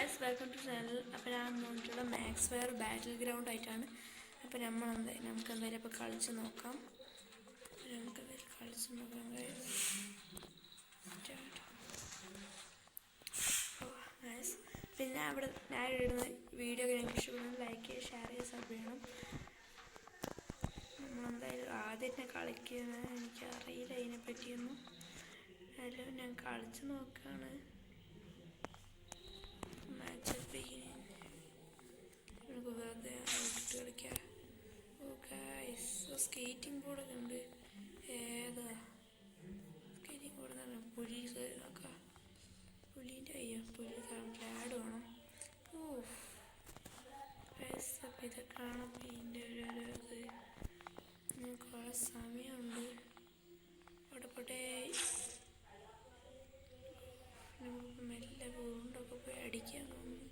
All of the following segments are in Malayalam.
Guys, welcome to channel. അപ്പോൾ ഞാൻ നോക്കിയിട്ടുള്ള മാക്സ് വെയർ ബാറ്റിൽ ഗ്രൗണ്ട് ആയിട്ടാണ്. അപ്പോൾ നമുക്ക് എന്തായാലും ഇപ്പോൾ കളിച്ച് നോക്കാം. ഗൈസ്, പിന്നെ അവിടെ ഞാൻ ഇടുന്ന വീഡിയോ നിങ്ങൾക്ക് ഇഷ്ടപ്പെടുന്നത് ലൈക്ക് ചെയ്യുക, ഷെയർ ചെയ്യുക, സബ് ചെയ്യണം. നമ്മളെന്തായാലും ആദ്യം കളിക്കുന്നത് എനിക്കറിയില്ല അതിനെപ്പറ്റിയൊന്നും. എന്നാലും ഞാൻ കളിച്ച് നോക്കുകയാണ്. നമുക്ക് വെറുതെ ഇട്ട് കളിക്കാം. സ്കേറ്റിംഗ് ബോർഡൊക്കെ ഉണ്ട്. ഏതാ സ്കേറ്റിംഗ് ബോർഡ് എന്ന് പറഞ്ഞാൽ പുലി നോക്കാം. പുലീൻ്റെ പുലി ലാഡ് വേണം. അപ്പം ഇതൊക്കെയാണ് ഇതിൻ്റെ ഒരു ഇത്. കുറേ സമയമുണ്ട്. അവിടെ നമുക്ക് മെല്ലെ ഉരുണ്ടൊക്കെ പോയി അടിക്കാൻ തോന്നുന്നു.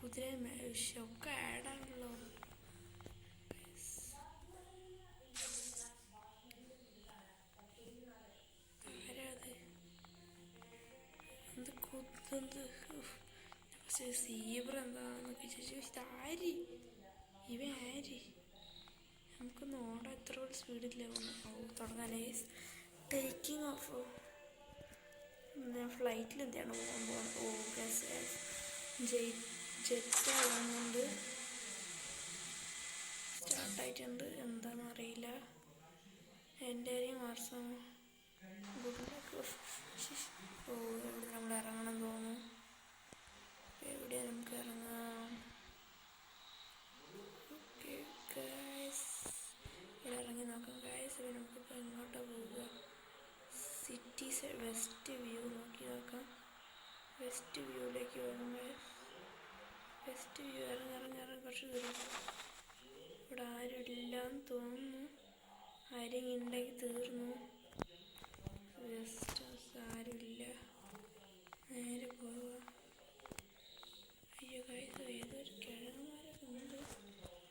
കുതിര ഒക്കെ ആഡാണല്ലോ. ആരാത്? എന്ത് കുത്തുന്നത്? സീബ്ര എന്താന്നൊക്കെ ചോദിച്ചു. ഇതാര്? ഇവ ആര്? നമുക്കൊന്ന് ഓടാൻ എത്ര പോലെ സ്പീഡില്ല തുടങ്ങാനേ. Taking of. ഞാൻ ഫ്ലൈറ്റിൽ എന്താണ് പോകാൻ പോകുന്നത്. ജെറ്റ് ആവുന്നുണ്ട്. സ്റ്റാർട്ടായിട്ടുണ്ട്. എന്താണെന്ന് അറിയില്ല. എൻ്റെ കാര്യം മാർസം എവിടെ നമ്മൾ ഇറങ്ങണം തോന്നുന്നു. എവിടെ നമുക്ക് ഇറങ്ങാം? ഓക്കെ ഗൈസ്, ഇവിടെ ഇറങ്ങി നോക്കാം ഗൈസ്. അപ്പോൾ നമുക്കിപ്പോൾ എങ്ങോട്ടാണ് പോവുക? സിറ്റി സൈഡ് വെസ്റ്റ് വ്യൂ നോക്കി നോക്കാം. വെസ്റ്റ് വ്യൂവിലേക്ക് പോകാം ഗൈസ്. വെസ്റ്റ് വ്യൂ ഇറങ്ങി കുറച്ച് ദൂരം. ഇവിടെ ആരുമില്ലാന്ന് തോന്നുന്നു. ആരെങ്കിലും ഉണ്ടെങ്കിൽ തീർന്നു. വെസ്റ്റ് ആരുമില്ല. നേരെ പോവുക. അയ്യോ ഗൈസ്, ഏതൊരു കിഴങ്ങന്മാരൊക്കെ ഉണ്ട്.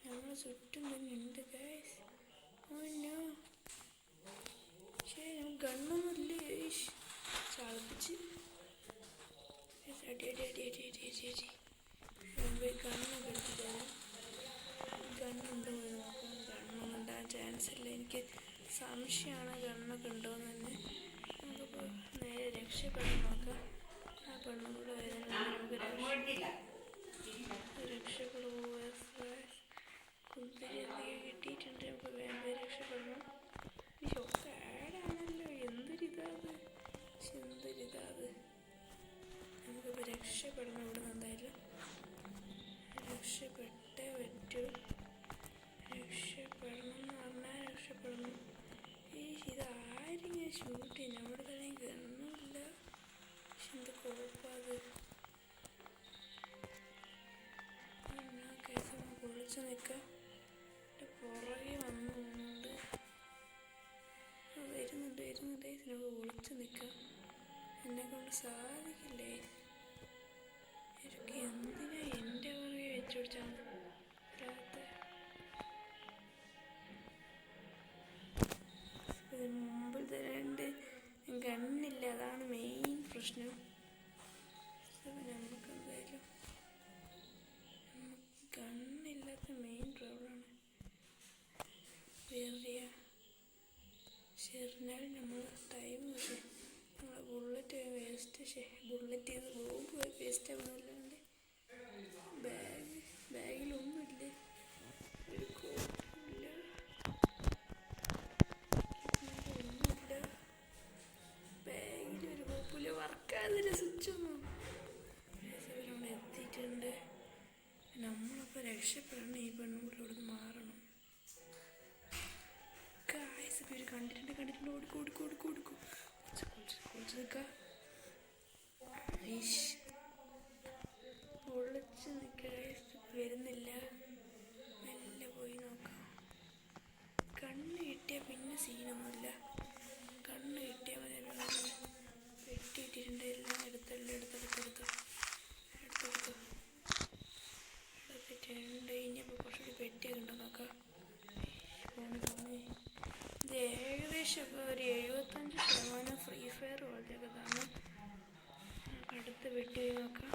നമ്മളെ ചുറ്റും തന്നെ ഉണ്ട് ഗൈസ്. ഓന്നോ ശരി, നമുക്ക് ഗണ്ണൊന്നുമില്ലേ? ചാളിപ്പിച്ച് അടി ഗണ്ണൊക്കെ എടുത്തിട്ടാണ്. ഗണ്ണുണ്ടോ എന്ന് നോക്കാം. ഗണ്ണൊന്നും ഉണ്ടാകാൻ ചാൻസ് ഇല്ല. എനിക്ക് സംശയമാണ് ഗണ്ണൊക്കെ ഉണ്ടോയെന്ന് തന്നെ. നമുക്കിപ്പോൾ നേരെ രക്ഷപ്പെടാൻ നോക്കാം. ആ പെണ്ണും കൂടെ വരുന്നത് നമുക്ക് രക്ഷപ്പെടുമോ? കുന്തിരി എന്തെങ്കിലും കിട്ടിയിട്ടുണ്ട്. നമുക്ക് വേണ്ട രക്ഷപ്പെടണം. ഒക്കെ ആഡാണല്ലോ. എന്തൊരിതാത്. നമുക്കിപ്പോൾ രക്ഷപ്പെടണം. ഇവിടെ നിന്ന് എന്തായാലും രക്ഷപ്പെട്ടേ പറ്റൂ. രക്ഷപ്പെടണം എന്ന് പറഞ്ഞാൽ രക്ഷപ്പെടണം. ഇതാരിങ്ങനെ ഷൂട്ട് ചെയ്യും? നമ്മുടെ തന്നെ ഗണ്ണുമില്ല. പക്ഷെ എന്ത് കുഴപ്പമത്. കേസ് നമുക്ക് ഒളിച്ച് നിൽക്കാം. എൻ്റെ പുറകെ വന്നു പോകുന്നുണ്ട്. വരുന്നുണ്ട്. നമുക്ക് ഒളിച്ച് നിൽക്കാം. എന്നെക്കൊണ്ട് സാധിക്കില്ലേ? എനിക്ക് എന്തിനാ എൻ്റെ പുറകെ വെച്ചു പിടിച്ചാണ് മുമ്പിൽ തന്നെ ഗണ്ണില്ല. അതാണ് മെയിൻ പ്രശ്നം. നമുക്ക് എന്തായാലും ഗണ്ണില്ലാത്ത മെയിൻ പ്രോബ്ലമാണ്. ശരിയാൽ നമ്മൾ ടൈം കിട്ടും. നമ്മളെ ബുള്ളറ്റ് ചെയ്ത് ബോംബ് വേസ്റ്റ് ആവുന്നില്ലാണ്ട്. ബാഗിലൊന്നുമില്ല. ഒരു കോപ്പില്ല. ഒന്നുമില്ല. ബാഗിലൊരു കോപ്പില്ല. വർക്കാതില്ല സ്വിച്ചൊന്നും. അവിടെ എത്തിയിട്ടുണ്ട്. നമ്മളിപ്പോൾ രക്ഷപ്പെടണം. ഈ പെണ്ണുകൂടെ മാറണം. ഗായ്സ്, ഇപ്പോൾ കണ്ടിട്ടുണ്ട്. ഓടിക്കോ. കുളിച്ച് നിൽക്കാം. ഒളിച്ച് നിൽക്കുക. വരുന്നില്ല. മെല്ലെ പോയി നോക്കാം. കണ്ണ് കിട്ടിയാൽ പിന്നെ സീനൊന്നുമില്ല. കണ്ണ് കിട്ടിയാൽ മതി. പെട്ടി ഇട്ടിട്ടുണ്ട്. എല്ലാം എടുത്തെടുത്തു. ഇനിയിപ്പോൾ കുറച്ചുകൂടി പെട്ടിയൊക്കെ ഉണ്ടോ നോക്കാം. ഇത് ഏകദേശം ഒരു 75% ഫ്രീ ഫയർ പോലത്തെയൊക്കെ തന്നെ. അടുത്ത് വെട്ടി നോക്കാം.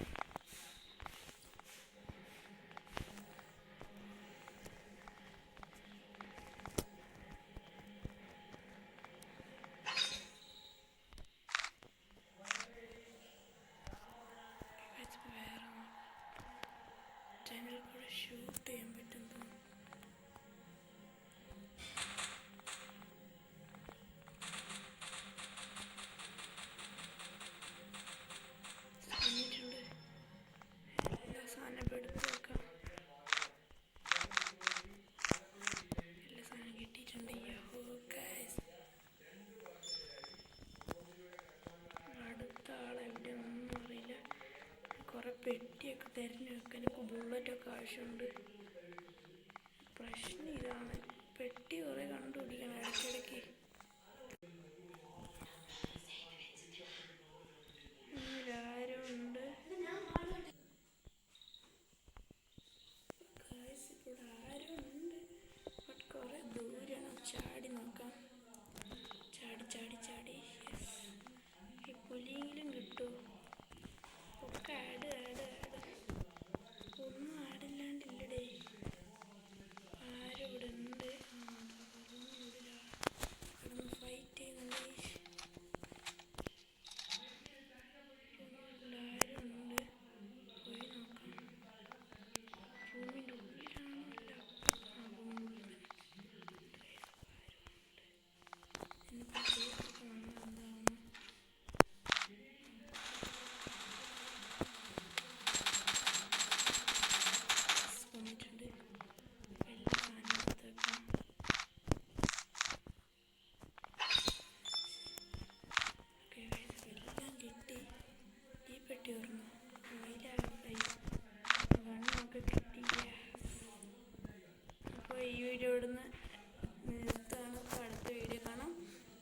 പെട്ടിയൊക്കെ തിരഞ്ഞു വെക്കാൻ എനിക്ക് ബുള്ളറ്റൊക്കെ ആവശ്യമുണ്ട്. പ്രശ്നം ഇതാണ്, പെട്ടി കുറേ കണ്ടുപിടിക്കണം ഇടയ്ക്കിടയ്ക്ക്. ആരും ഉണ്ട് ഗൈസ്, ഇവിടെ ആരും ഉണ്ട്. ബട്ട് കുറേ ദൂരെയാണ്. ചാടി നോക്കാം. ചാടി ചാടി ചാടി. ഈ പുലിയെങ്കിലും കിട്ടുമോ? ഒക്കെ ആഡ് ആഡ് ആഡ്. ഒന്നും ആടില്ലാണ്ടില്ലടേ. ആരും ഇവിടെ ഉണ്ട്. ഇവിടെ ഫൈറ്റ് ചെയ്യുന്നുണ്ട്. ആരും ഉണ്ട്. പോയി നോക്കാം. റൂമിൻ്റെ ഉള്ളിലാണോ? അല്ല, റൂമിനുള്ളിൽ എന്നിപ്പോൾ കേട്ടൊക്കെ നമ്മൾ എന്താവുന്നു. വന്നിട്ടുണ്ട്. എല്ലാ സാധനം എടുത്തേക്കാം. ഓക്കെ ഗൈസ്, എല്ലാം കിട്ടി. ഈ പെട്ടി ഓർമ്മ ഗണ്ണൊക്കെ കിട്ടി. അപ്പോൾ ഈ വീഡിയോ ഇവിടുന്ന് നിർത്താണ്. അപ്പോൾ അടുത്ത വീഡിയോ കാണാം.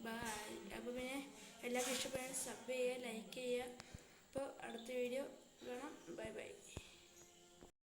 ബൈ. അപ്പോൾ പിന്നെ എല്ലാവർക്കും ഇഷ്ടപ്പെടാൻ സബ് ചെയ്യുക, ലൈക്ക് ചെയ്യുക. അപ്പോൾ അടുത്ത വീഡിയോ കാണാം. Bye bye.